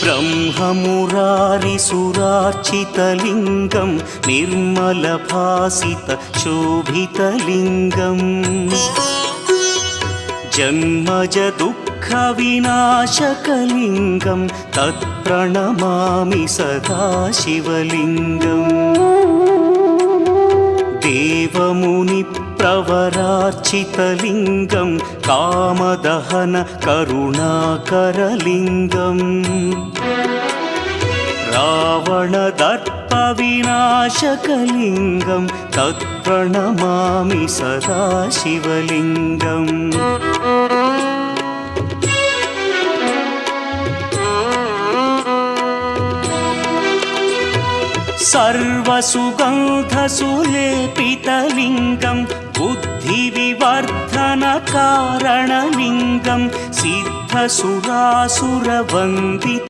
ब्रह्ममुरारिसुरार्चितलिङ्गं निर्मलभासितशोभितलिङ्गम् जन्मजदुःखविनाशकलिङ्गं तत्प्रणमामि सदा शिवलिङ्गम् देवमुनिप्रवरार्चितलिङ्गं कामदहन करुणाकरलिङ्गम् रावणदर्पविनाशकलिङ्गं तत्प्रणमामि सदा शिवलिङ्गम् सर्वसुगन्धसुलेपितलिङ्गं बुद्धिविवर्धनकारणलिङ्गं सिद्धसुरासुरवन्दितलिङ्गम्